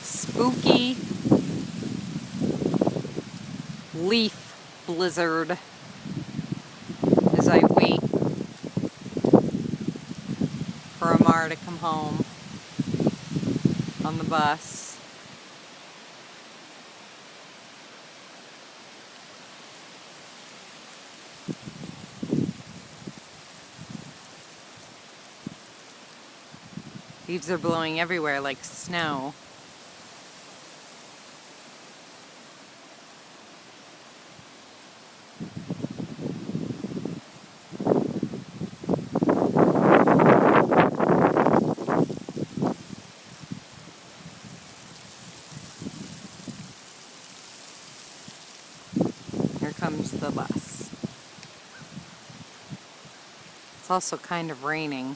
spooky leaf blizzard as I wait for Amar to come home on the bus. Leaves are blowing everywhere like snow. Here comes the bus. It's also kind of raining.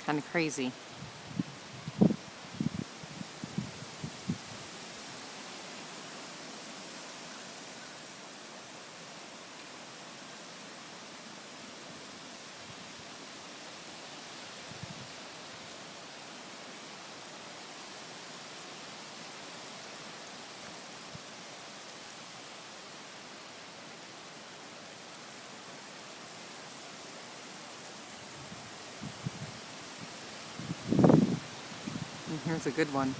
Kind of crazy. And here's a good one.